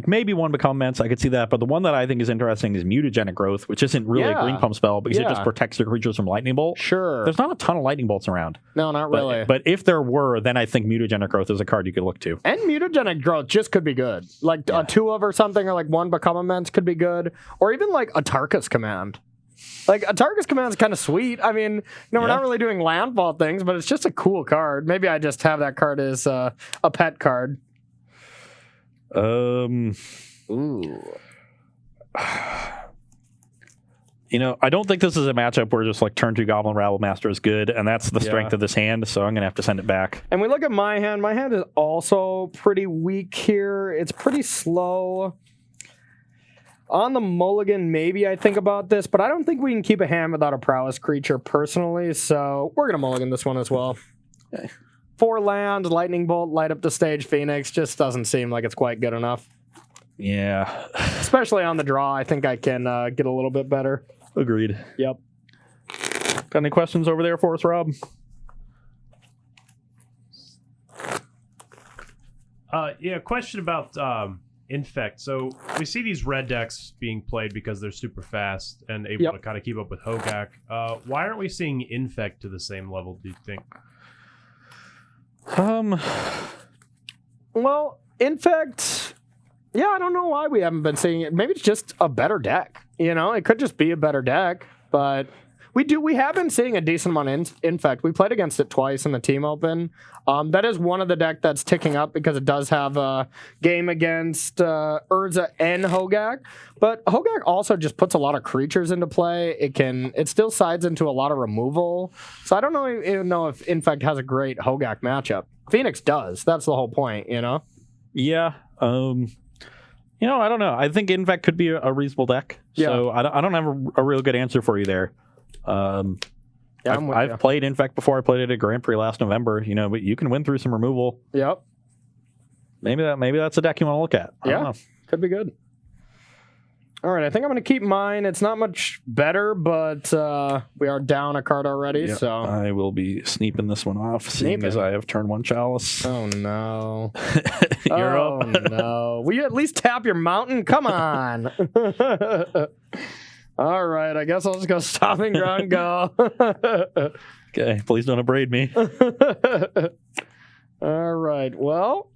maybe 1 become immense, I could see that, but the one that I think is interesting is Mutagenic Growth, which isn't really a green pump spell because it just protects your creatures from Lightning Bolt. Sure. There's not a ton of Lightning Bolts around. No, not really. But if there were, then I think Mutagenic Growth is a card you could look to. And Mutagenic Growth just could be good. Like a 2 of or something, or like 1 become immense could be good. Or even like Atarka's Command. Like, Atarka's Command is kind of sweet. I mean, we're not really doing landfall things, but it's just a cool card. Maybe I just have that card as a pet card. Ooh. I don't think this is a matchup where just like turn 2 Goblin Rabble Master is good, and that's the strength of this hand, so I'm going to have to send it back. And we look at my hand. My hand is also pretty weak here. It's pretty slow. On the mulligan, maybe I think about this, but I don't think we can keep a hand without a prowess creature personally, so we're going to mulligan this one as well. Okay. 4 land, Lightning Bolt, light up the stage, Phoenix. Just doesn't seem like it's quite good enough. Yeah. Especially on the draw, I think I can get a little bit better. Agreed. Yep. Got any questions over there for us, Rob? Question about Infect. So we see these red decks being played because they're super fast and able to kind of keep up with Hogak. Why aren't we seeing Infect to the same level, do you think? Well, Infect, I don't know why we haven't been seeing it. Maybe it's just a better deck. It could just be a better deck, but we have been seeing a decent amount of Infect. We played against it twice in the team open. That is one of the deck that's ticking up because it does have a game against Urza and Hogak. But Hogak also just puts a lot of creatures into play. It still sides into a lot of removal. So I don't even know if Infect has a great Hogak matchup. Phoenix does. That's the whole point, Yeah. I don't know. I think Infect could be a reasonable deck. Yeah. So I don't have a real good answer for you there. I've played Infect before. I played it at Grand Prix last November. But you can win through some removal. Yep. Maybe that's a deck you want to look at. I don't know. Could be good. All right, I think I'm going to keep mine. It's not much better, but we are down a card already, Yep, so... I will be sneaping this one off, seeing as I have turn 1 chalice. Oh, no. You're oh, up. no. Will you at least tap your mountain? Come on. All right, I guess I'll just go stopping ground go. Okay, please don't abrade me. All right, well...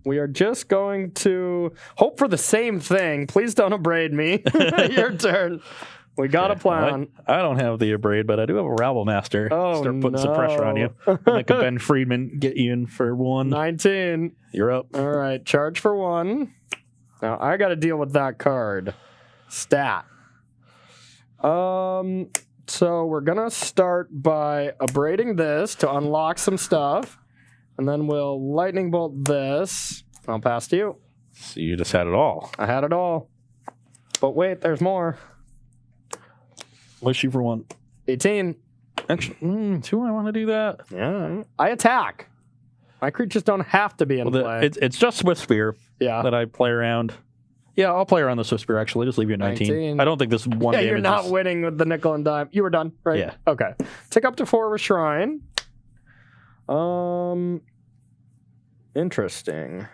We are just going to hope for the same thing. Please don't abrade me. Your turn. We got a plan. I don't have the abrade, but I do have a Rabble Master. Oh, Start putting some pressure on you. Make a Ben Friedman get you in for 1. 19. You're up. All right, charge for 1. Now I got to deal with that card. Stat. So we're gonna start by abrading this to unlock some stuff. And then we'll lightning bolt this. I'll pass to you. So you just had it all. I had it all. But wait, there's more. Wish you for 1. 18. Actually, do I want to do that? Yeah. I attack. My creatures don't have to be in play. It's just Swift Spear Yeah. that I play around. Yeah, I'll play around the Swift Spear, actually. Just leave you at 19. I don't think this one Yeah, damage you're not is... winning with the nickel and dime. You were done, right? Yeah. Okay. Take up to 4 with Shrine. Interesting.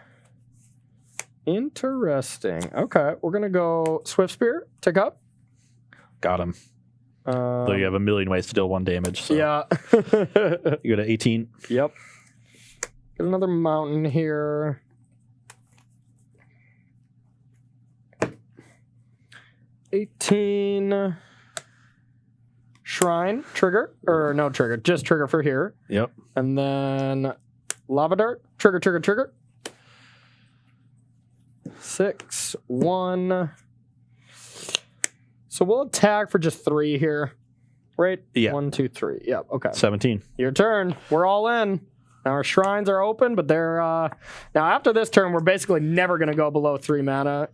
Okay, we're gonna go Swift Spear. Take up. Got him. Though you have a million ways to deal 1 damage. So. Yeah. You go to 18. Yep. Get another mountain here. $18. Shrine. Trigger. Or no trigger. Just trigger for here. Yep. And then Lava Dart. Trigger. 6, 1. So we'll attack for just 3 here. Right? Yeah. 1, 2, 3. Yep. Okay. 17. Your turn. We're all in. Now our shrines are open, but they're now after this turn, we're basically never going to go below 3 mana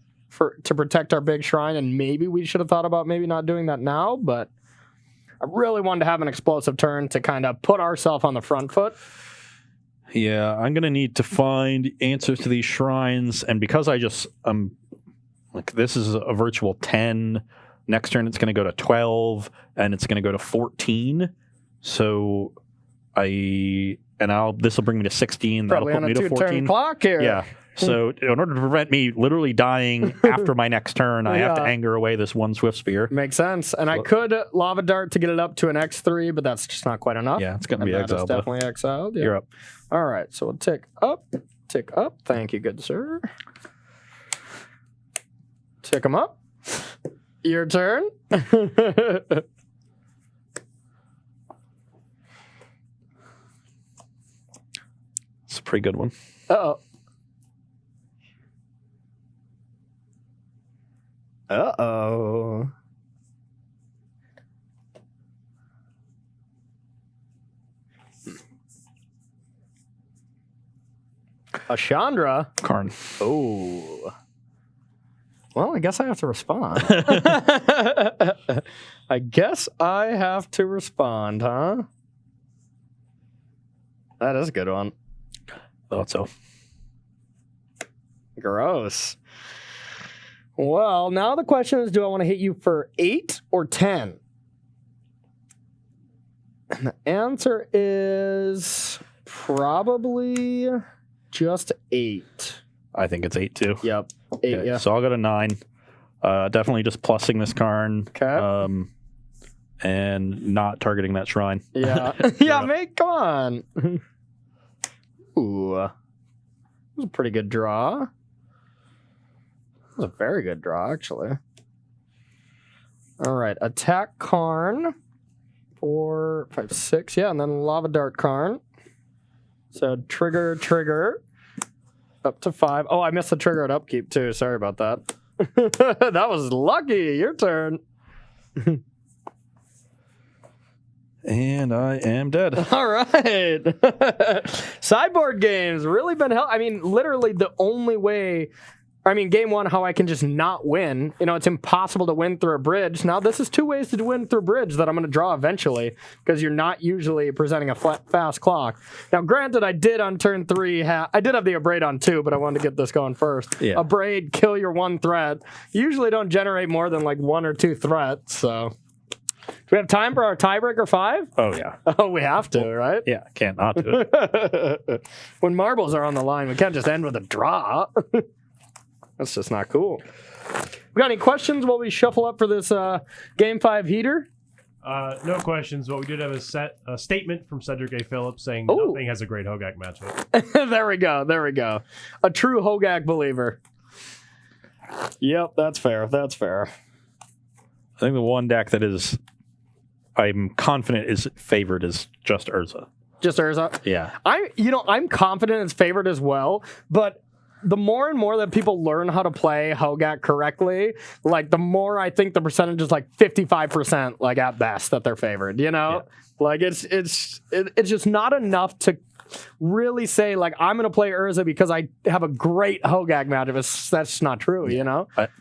to protect our big shrine, and maybe we should have thought about maybe not doing that now, but I really wanted to have an explosive turn to kind of put ourselves on the front foot. Yeah, I'm going to need to find answers to these shrines, and because I just like this is a virtual 10, next turn it's going to go to 12, and it's going to go to 14. So this will bring me to 16. Probably That'll put me to 14 clock here. Yeah. So in order to prevent me literally dying after my next turn, I have to Yeah. anger away this 1 Swift Spear. Makes sense. And I could Lava Dart to get it up to an X3, but that's just not quite enough. Yeah, it's going to be And that is exiled. though. definitely exiled. Yeah. You're up. All right, so we'll tick up. Thank you, good sir. Tick them up. Your turn. It's a pretty good one. Uh-oh. Uh-oh. Ashandra. Karn. Oh. Well, I guess I have to respond. I guess I have to respond, huh? That is a good one. Thought so. Gross. Well, now the question is, do I want to hit you for 8 or 10? And the answer is probably just 8. I think it's 8 too. Yep. 8, Okay, yeah. So I'll go to 9. Definitely just plussing this Karn. Okay. And not targeting that shrine. Yeah. Yeah, mate, come on. Ooh. That was a pretty good draw. That was a very good draw, actually. All right. Attack Karn. 4, 5, 6. Yeah, and then Lava Dart Karn. So trigger. Up to 5. Oh, I missed the trigger at upkeep, too. Sorry about that. That was lucky. Your turn. And I am dead. All right. Sideboard games really been I mean, literally the only way game one, how I can just not win. It's impossible to win through a bridge. Now, this is 2 ways to win through a bridge that I'm going to draw eventually, because you're not usually presenting a fast clock. Now, granted, I did on turn 3, I did have the Abrade on 2, but I wanted to get this going first. Yeah. Abrade, kill your 1 threat. You usually don't generate more than like 1 or 2 threats, so... Do we have time for our tiebreaker 5? Oh, yeah. Oh, we have to, right? Yeah, can't not do it. When marbles are on the line, we can't just end with a draw. That's just not cool. We got any questions while we shuffle up for this Game 5 heater? No questions, but we did have a statement from Cedric A. Phillips saying nothing has a great Hogak matchup. There we go. A true Hogak believer. Yep, that's fair. I think the one deck that I'm confident is favored is just Urza. Just Urza? Yeah. I'm confident it's favored as well, but the more and more that people learn how to play Hogak correctly, like the more I think the percentage is like 55%, like at best, that they're favored. Yeah. Like it's just not enough to really say like I'm going to play Urza because I have a great Hogak matchup. That's not true,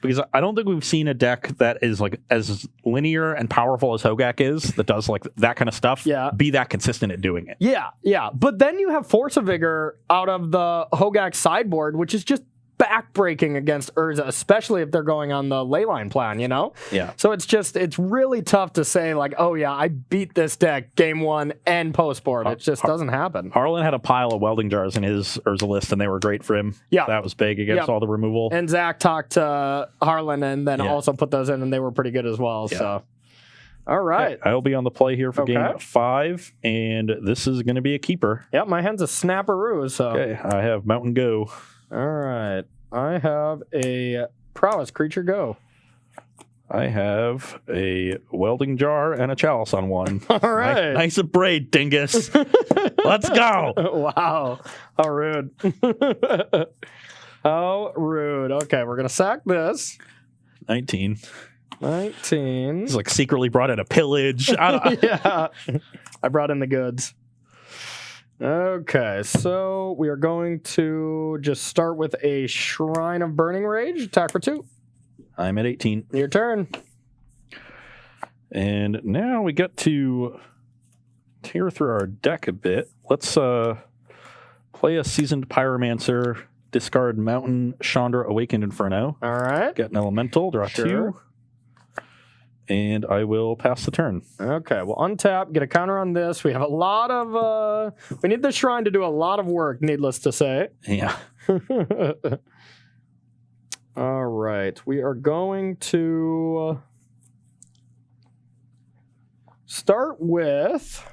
Because I don't think we've seen a deck that is like as linear and powerful as Hogak is, that does like that kind of stuff, be that consistent at doing it. Yeah. But then you have Force of Vigor out of the Hogak sideboard, which is just backbreaking against Urza, especially if they're going on the leyline plan, Yeah. So it's really tough to say like, oh yeah, I beat this deck game 1 and post board. It just doesn't happen. Harlan had a pile of welding jars in his Urza list, and they were great for him. Yeah. That was big against all the removal. And Zach talked to Harlan and then also put those in, and they were pretty good as well. Yeah. So, all right. Okay. I'll be on the play here for game 5, and this is going to be a keeper. Yep, my hand's a snapperoo. So. Okay, I have Mountain Go. All right. I have a prowess creature go. I have a welding jar and a chalice on one. All right. Nice Abrade, dingus. Let's go. Wow. How rude. How rude. Okay, we're going to sack this. 19. It's like secretly brought in a pillage. Yeah. I brought in the goods. Okay, so we are going to just start with a Shrine of Burning Rage. Attack for 2. I'm at 18. Your turn. And now we get to tear through our deck a bit. Let's play a Seasoned Pyromancer, discard Mountain, Chandra, Awakened Inferno. All right. Get an Elemental, draw 2. And I will pass the turn. Okay, we'll untap, get a counter on this. We have a lot of... we need the Shrine to do a lot of work, needless to say. Yeah. All right, we are going to start with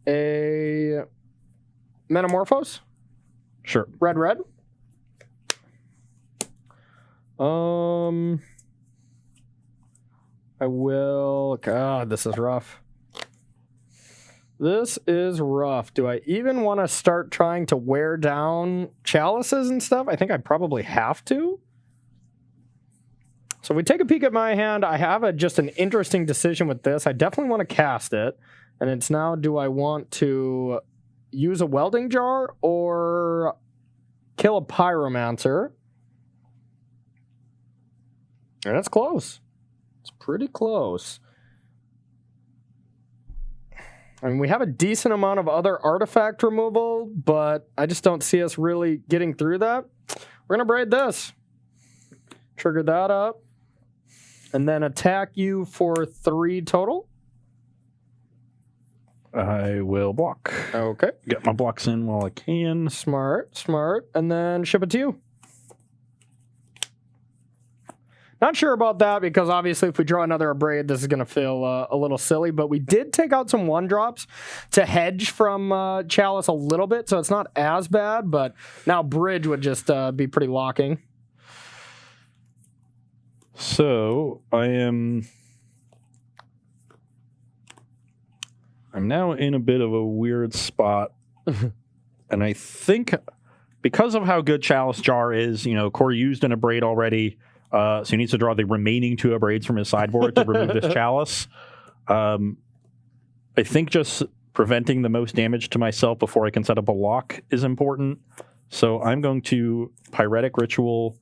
a Metamorphose. Sure. Red. I will... God, this is rough. This is rough. Do I even want to start trying to wear down chalices and stuff? I think I probably have to. So we take a peek at my hand. I have just an interesting decision with this. I definitely want to cast it. And it's now, do I want to use a welding jar or kill a pyromancer? And that's close. It's pretty close. I mean, we have a decent amount of other artifact removal, but I just don't see us really getting through that. We're going to braid this. Trigger that up. And then attack you for 3 total. I will block. Okay. Get my blocks in while I can. Smart. And then ship it to you. Not sure about that because obviously if we draw another Abrade, this is going to feel a little silly, but we did take out some 1-drops to hedge from Chalice a little bit, so it's not as bad, but now Bridge would just be pretty locking. So I'm now in a bit of a weird spot, and I think because of how good Chalice Jar is, Corey used an Abrade already. So he needs to draw the remaining 2 Abrades from his sideboard to remove this Chalice. I think just preventing the most damage to myself before I can set up a lock is important. So I'm going to Pyretic Ritual,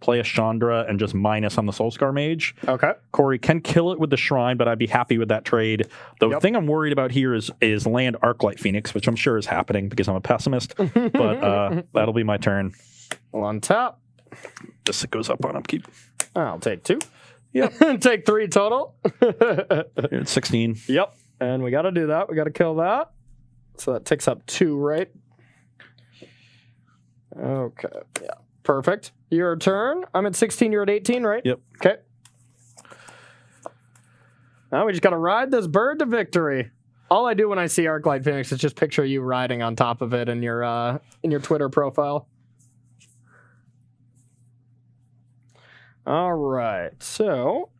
play a Chandra, and just minus on the Soulscar Mage. Okay. Corey can kill it with the Shrine, but I'd be happy with that trade. The thing I'm worried about here is land Arclight Phoenix, which I'm sure is happening because I'm a pessimist. But that'll be my turn. Well, on top. Just it goes up on upkeep. I'll take 2. Yep. Take 3 total. It's 16. Yep. And we got to do that. We got to kill that. So that takes up 2, right? Okay. Yeah. Perfect. Your turn. I'm at 16. You're at 18, right? Yep. Okay. Now we just got to ride this bird to victory. All I do when I see Arclight Phoenix is just picture you riding on top of it in your Twitter profile. All right. So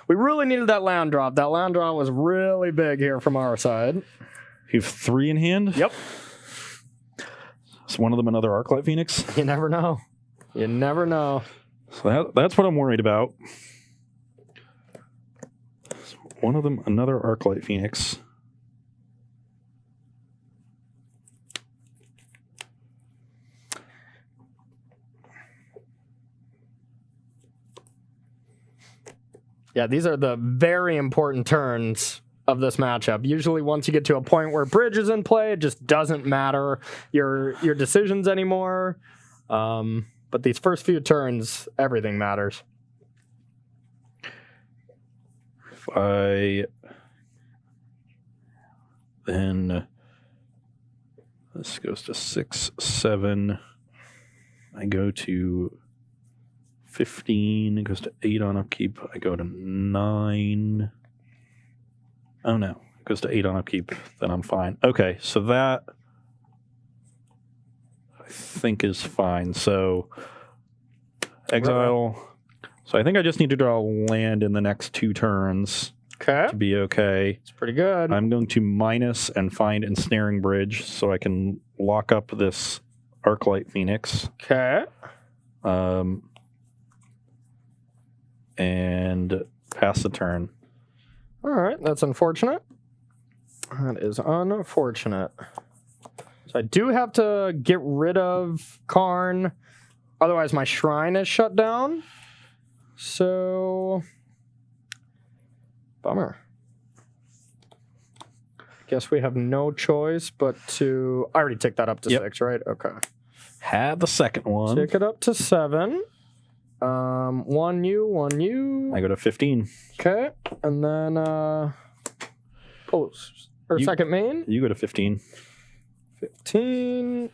we really needed that land drop. That land drop was really big here from our side. You have 3 in hand? Yep. Is one of them another Arclight Phoenix? You never know. You never know. So that's what I'm worried about. One of them another Arclight Phoenix. Yeah, these are the very important turns of this matchup. Usually once you get to a point where bridge is in play, it just doesn't matter your decisions anymore. But these first few turns, everything matters. Then this goes to 6, 7. I go to 15. It goes to 8 on upkeep. I go to 9. Oh no, it goes to 8 on upkeep. Then I'm fine. Okay, so that I think is fine. So exile. So I think I just need to draw land in the next 2 turns Okay. to be okay. It's pretty good. I'm going to minus and find Ensnaring Bridge so I can lock up this Arclight Phoenix. Okay. And pass the turn. All right. That's unfortunate. That is unfortunate. So I do have to get rid of Karn. Otherwise, my shrine is shut down. So, bummer. Guess we have no choice but to... I already ticked that up to 6, right? Okay. Have the second one. Tick it up to 7. 1 U. I go to 15. Okay. And then, second main. You go to 15. 15.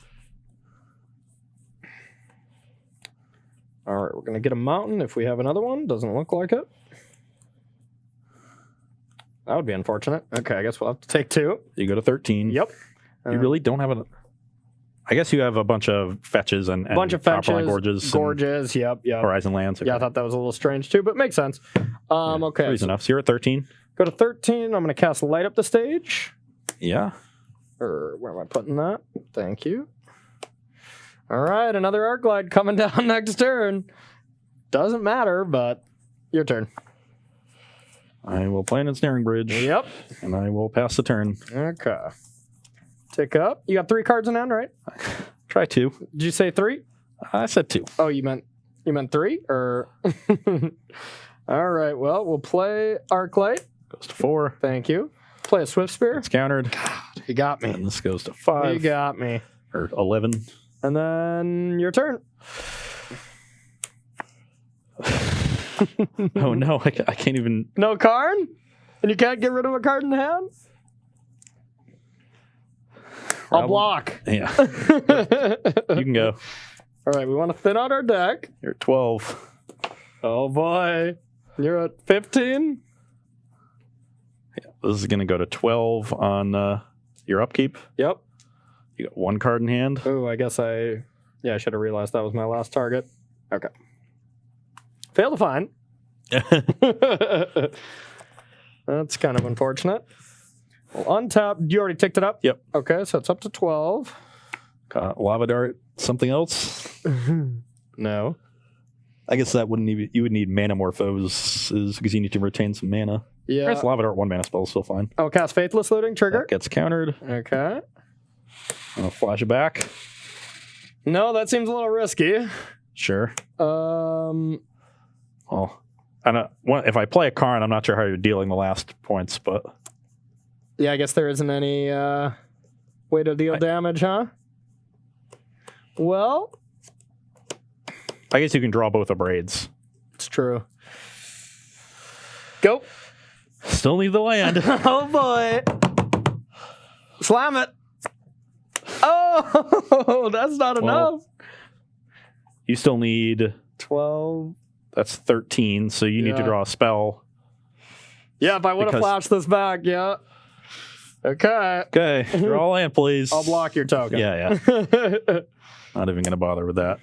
All right, we're going to get a mountain if we have another one. Doesn't look like it. That would be unfortunate. Okay, I guess we'll have to take 2. You go to 13. Yep. You really don't have I guess you have a bunch of fetches and bunch of Copperline fetches. Gorges. Yep. Horizon Lands. Okay. Yeah, I thought that was a little strange too, but makes sense. Okay. Reason enough. So you're at 13. Go to 13. I'm going to cast Light Up the Stage. Yeah. Or where am I putting that? Thank you. All right, another Arclight coming down next turn. Doesn't matter, but your turn. I will play an Ensnaring Bridge. Yep. And I will pass the turn. Okay. Tick up. You got 3 cards in hand, right? Try 2. Did you say 3? I said 2. Oh, you meant 3? Or all right. Well, we'll play Arclight. Goes to 4. Thank you. Play a Swift Spear. It's countered. God, you got me. And this goes to 5. You got me. Or 11. And then your turn. Oh no, I can't even. No Karn? And you can't get rid of a card in hand? I'll block. Yeah. You can go. All right, we want to thin out our deck. You're at 12. Oh boy. You're at 15? Yeah, this is going to go to 12 on your upkeep. Yep. You got 1 card in hand. Oh, I guess I should have realized that was my last target. Okay. Fail to find. That's kind of unfortunate. Well, untap. You already ticked it up? Yep. Okay, so it's up to 12. Lava Dart, something else? No. I guess that wouldn't even. You would need Mana Morphoses because you need to retain some mana. Yeah. Nice Lava Dart 1-mana spell is still fine. Oh, cast Faithless Looting, trigger. That gets countered. Okay. I'll flash it back. No, that seems a little risky. Sure. Um, Well, if I play a Karn, I'm not sure how you're dealing the last points, but yeah, I guess there isn't any way to deal damage, huh? Well, I guess you can draw both the braids. it's true. Go. Still need the land. Oh boy. Slam it. Oh, that's not enough. You still need 12. That's 13, so you need to Yeah. draw a spell. Yeah, if I would have Because- flashed this back, yeah. Okay. Okay, draw a land, please. I'll block your token. Yeah. Not even gonna bother with that.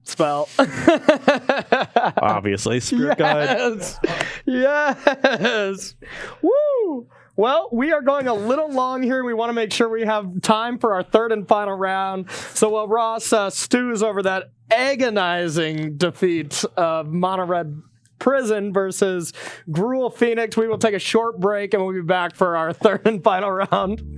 Spell. Obviously, Spirit Guide. Yes. Woo. Well, we are going a little long here. We want to make sure we have time for our third and final round. So while Ross stews over that agonizing defeat of Mono Red Prison versus Gruul Phoenix, we will take a short break and we'll be back for our third and final round.